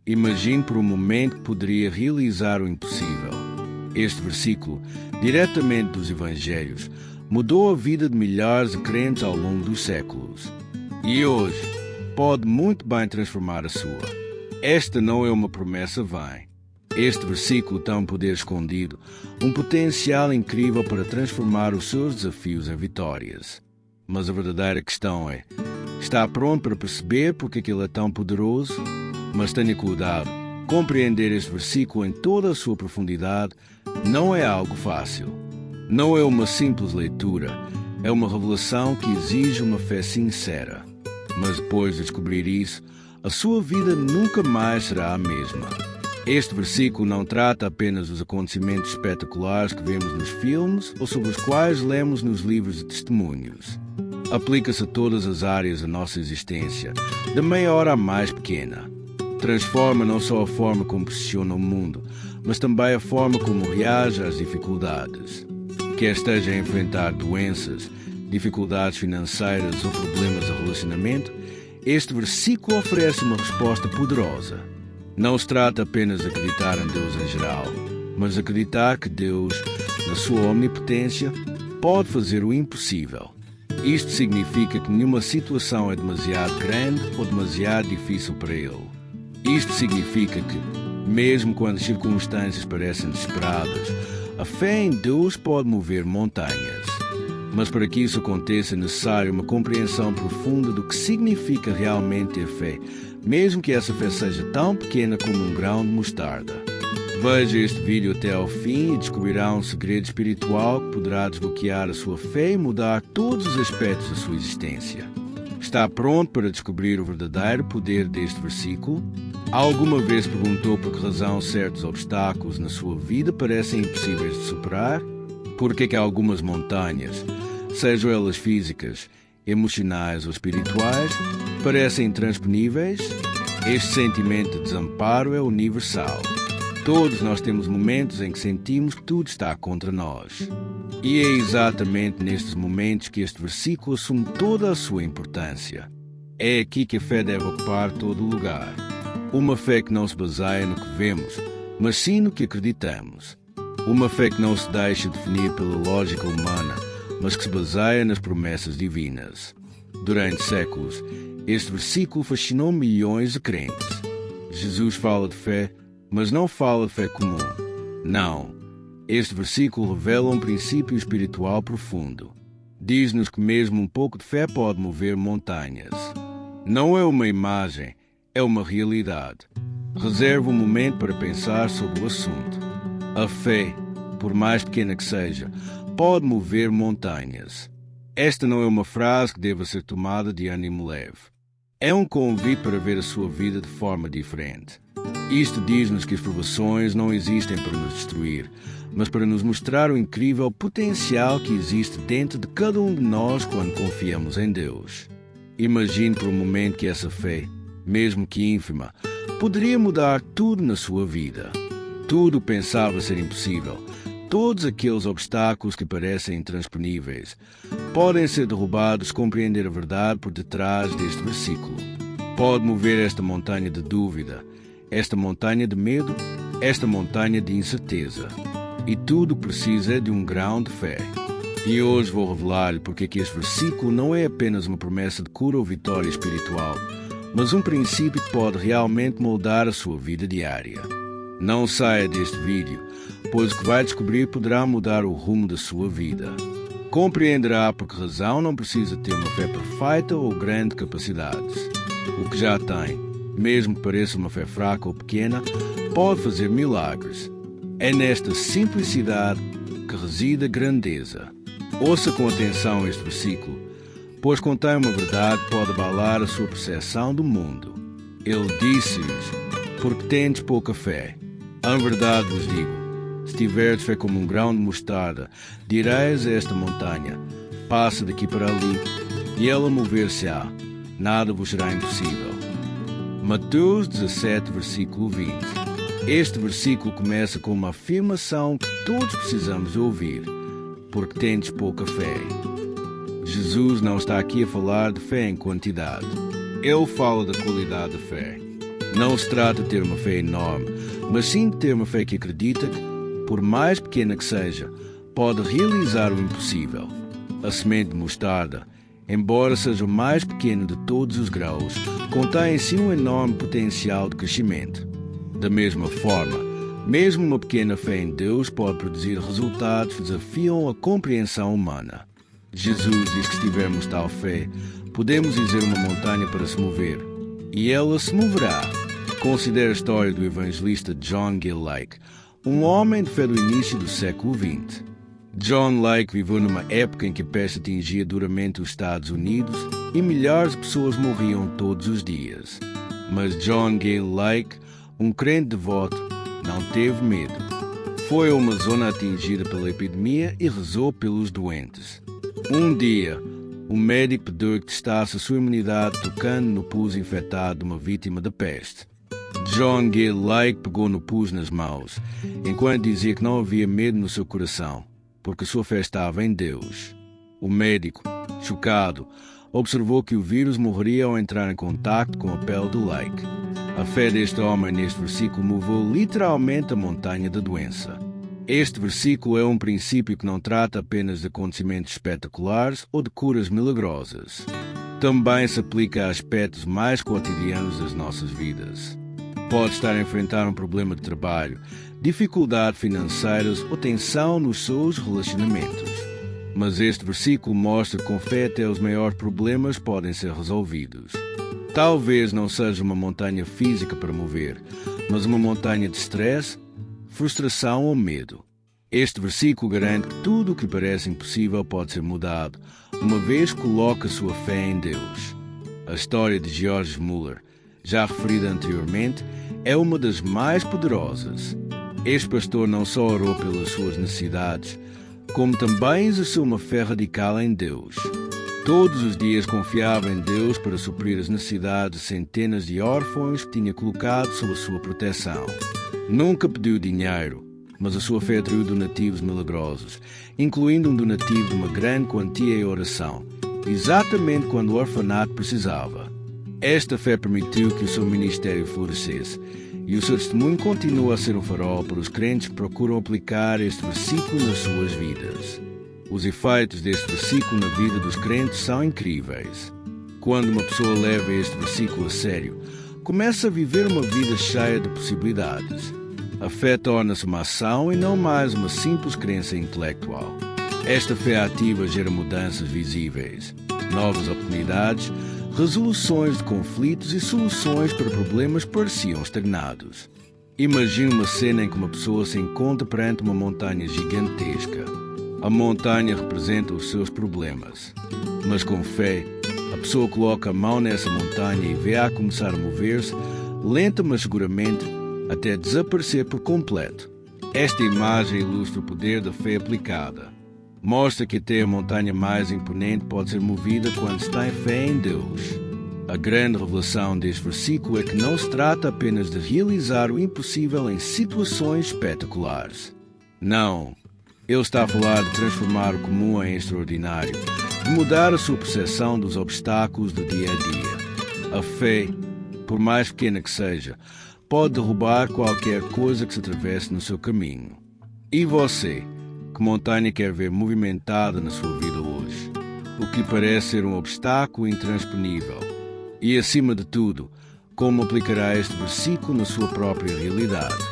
Imagine por um momento que poderia realizar o impossível. Este versículo, diretamente dos Evangelhos, mudou a vida de milhares de crentes ao longo dos séculos. E hoje, pode muito bem transformar a sua. Esta não é uma promessa vã. Este versículo tem um poder escondido, um potencial incrível para transformar os seus desafios em vitórias. Mas a verdadeira questão é, está pronto para perceber porque ele é tão poderoso? Mas tenha cuidado, compreender este versículo em toda a sua profundidade não é algo fácil. Não é uma simples leitura, é uma revelação que exige uma fé sincera. Mas depois de descobrir isso, a sua vida nunca mais será a mesma. Este versículo não trata apenas dos acontecimentos espetaculares que vemos nos filmes ou sobre os quais lemos nos livros de testemunhos. Aplica-se a todas as áreas da nossa existência, da maior à mais pequena. Transforma não só a forma como posiciona o mundo, mas também a forma como reage às dificuldades. Quer esteja a enfrentar doenças, dificuldades financeiras ou problemas de relacionamento, este versículo oferece uma resposta poderosa. Não se trata apenas de acreditar em Deus em geral, mas de acreditar que Deus, na sua omnipotência, pode fazer o impossível. Isto significa que nenhuma situação é demasiado grande ou demasiado difícil para Ele. Isto significa que, mesmo quando as circunstâncias parecem desesperadas, a fé em Deus pode mover montanhas. Mas para que isso aconteça é necessário uma compreensão profunda do que significa realmente ter fé, mesmo que essa fé seja tão pequena como um grão de mostarda. Veja este vídeo até ao fim e descobrirá um segredo espiritual que poderá desbloquear a sua fé e mudar todos os aspectos da sua existência. Está pronto para descobrir o verdadeiro poder deste versículo? Alguma vez perguntou por que razão certos obstáculos na sua vida parecem impossíveis de superar? Por que algumas montanhas, sejam elas físicas, emocionais ou espirituais, parecem intransponíveis? Este sentimento de desamparo é universal. Todos nós temos momentos em que sentimos que tudo está contra nós. E é exatamente nestes momentos que este versículo assume toda a sua importância. É aqui que a fé deve ocupar todo o lugar. Uma fé que não se baseia no que vemos, mas sim no que acreditamos. Uma fé que não se deixa definir pela lógica humana, mas que se baseia nas promessas divinas. Durante séculos, este versículo fascinou milhões de crentes. Jesus fala de fé, mas não fala de fé comum. Não. Este versículo revela um princípio espiritual profundo. Diz-nos que mesmo um pouco de fé pode mover montanhas. Não é uma imagem, é uma realidade. Reserve um momento para pensar sobre o assunto. A fé, por mais pequena que seja, pode mover montanhas. Esta não é uma frase que deva ser tomada de ânimo leve. É um convite para ver a sua vida de forma diferente. Isto diz-nos que as provações não existem para nos destruir, mas para nos mostrar o incrível potencial que existe dentro de cada um de nós quando confiamos em Deus. Imagine por um momento que essa fé, mesmo que ínfima, poderia mudar tudo na sua vida. Tudo pensava ser impossível. Todos aqueles obstáculos que parecem intransponíveis podem ser derrubados compreender a verdade por detrás deste versículo. Pode mover esta montanha de dúvida, esta montanha de medo, esta montanha de incerteza. E tudo precisa de um grão de fé. E hoje vou revelar-lhe porque que este versículo não é apenas uma promessa de cura ou vitória espiritual, mas um princípio que pode realmente moldar a sua vida diária. Não saia deste vídeo, pois o que vai descobrir poderá mudar o rumo da sua vida. Compreenderá por que razão não precisa ter uma fé perfeita ou grande capacidades. O que já tem, mesmo que pareça uma fé fraca ou pequena, pode fazer milagres. É nesta simplicidade que reside a grandeza. Ouça com atenção este versículo, pois contém uma verdade que pode abalar a sua percepção do mundo. Ele disse-lhes, porque tendes pouca fé. Em verdade vos digo, se tiverdes fé como um grão de mostarda, direis a esta montanha, passa daqui para ali, e ela mover-se-á. Nada vos será impossível. Mateus 17, versículo 20. Este versículo começa com uma afirmação que todos precisamos ouvir, porque tendes pouca fé. Jesus não está aqui a falar de fé em quantidade. Ele fala da qualidade da fé. Não se trata de ter uma fé enorme, mas sim de ter uma fé que acredita que, por mais pequena que seja, pode realizar o impossível. A semente de mostarda, embora seja o mais pequeno de todos os grãos, contém em si um enorme potencial de crescimento. Da mesma forma, mesmo uma pequena fé em Deus pode produzir resultados que desafiam a compreensão humana. Jesus diz que se tivermos tal fé, podemos dizer uma montanha para se mover, e ela se moverá. Considere a história do evangelista John Gill Lake, um homem de fé do início do século XX. John Lake viveu numa época em que a peste atingia duramente os Estados Unidos e milhares de pessoas morriam todos os dias. Mas John Gill Lake, um crente devoto, não teve medo. Foi a uma zona atingida pela epidemia e rezou pelos doentes. Um dia, um médico pediu que testasse a sua imunidade tocando no pus infectado de uma vítima da peste. John Gill Lake pegou no pus nas mãos, enquanto dizia que não havia medo no seu coração, porque sua fé estava em Deus. O médico, chocado, observou que o vírus morreria ao entrar em contato com a pele de Lake. A fé deste homem neste versículo moveu literalmente a montanha da doença. Este versículo é um princípio que não trata apenas de acontecimentos espetaculares ou de curas milagrosas. Também se aplica a aspectos mais cotidianos das nossas vidas. Pode estar a enfrentar um problema de trabalho, dificuldades financeiras ou tensão nos seus relacionamentos. Mas este versículo mostra que com fé até os maiores problemas podem ser resolvidos. Talvez não seja uma montanha física para mover, mas uma montanha de stress, frustração ou medo. Este versículo garante que tudo o que parece impossível pode ser mudado, uma vez que coloca sua fé em Deus. A história de George Muller, já referida anteriormente, é uma das mais poderosas. Este pastor não só orou pelas suas necessidades, como também exerceu uma fé radical em Deus. Todos os dias confiava em Deus para suprir as necessidades de centenas de órfãos que tinha colocado sob a sua proteção. Nunca pediu dinheiro, mas a sua fé atraiu donativos milagrosos, incluindo um donativo de uma grande quantia em oração, exatamente quando o orfanato precisava. Esta fé permitiu que o seu ministério florescesse, e o seu testemunho continua a ser um farol para os crentes que procuram aplicar este versículo nas suas vidas. Os efeitos deste versículo na vida dos crentes são incríveis. Quando uma pessoa leva este versículo a sério, começa a viver uma vida cheia de possibilidades. A fé torna-se uma ação e não mais uma simples crença intelectual. Esta fé ativa gera mudanças visíveis, novas oportunidades, resoluções de conflitos e soluções para problemas que pareciam estagnados. Imagine uma cena em que uma pessoa se encontra perante uma montanha gigantesca. A montanha representa os seus problemas, mas com fé, a pessoa coloca a mão nessa montanha e vê-a começar a mover-se, lenta mas seguramente, até desaparecer por completo. Esta imagem ilustra o poder da fé aplicada. Mostra que até a montanha mais imponente pode ser movida quando se tem fé em Deus. A grande revelação deste versículo é que não se trata apenas de realizar o impossível em situações espetaculares. Não. Ele está a falar de transformar o comum em extraordinário, de mudar a sua percepção dos obstáculos do dia a dia. A fé, por mais pequena que seja, pode derrubar qualquer coisa que se atravesse no seu caminho. E você, que montanha quer ver movimentada na sua vida hoje? O que parece ser um obstáculo intransponível? E, acima de tudo, como aplicará este versículo na sua própria realidade?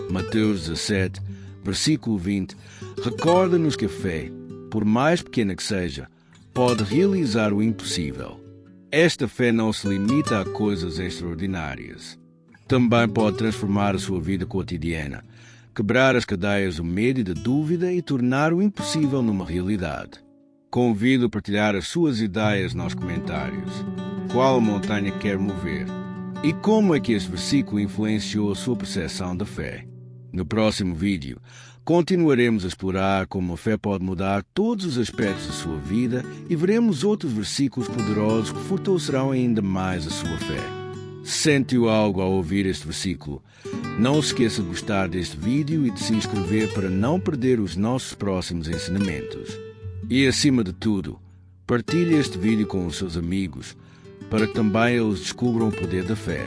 Mateus 17, versículo 20, recorda-nos que a fé, por mais pequena que seja, pode realizar o impossível. Esta fé não se limita a coisas extraordinárias. Também pode transformar a sua vida cotidiana, quebrar as cadeias do medo e da dúvida e tornar o impossível numa realidade. Convido a partilhar as suas ideias nos comentários. Qual montanha quer mover? E como é que este versículo influenciou a sua percepção da fé? No próximo vídeo, continuaremos a explorar como a fé pode mudar todos os aspectos da sua vida e veremos outros versículos poderosos que fortalecerão ainda mais a sua fé. Sentiu algo ao ouvir este versículo? Não se esqueça de gostar deste vídeo e de se inscrever para não perder os nossos próximos ensinamentos. E, acima de tudo, partilhe este vídeo com os seus amigos, para que também eles descubram o poder da fé.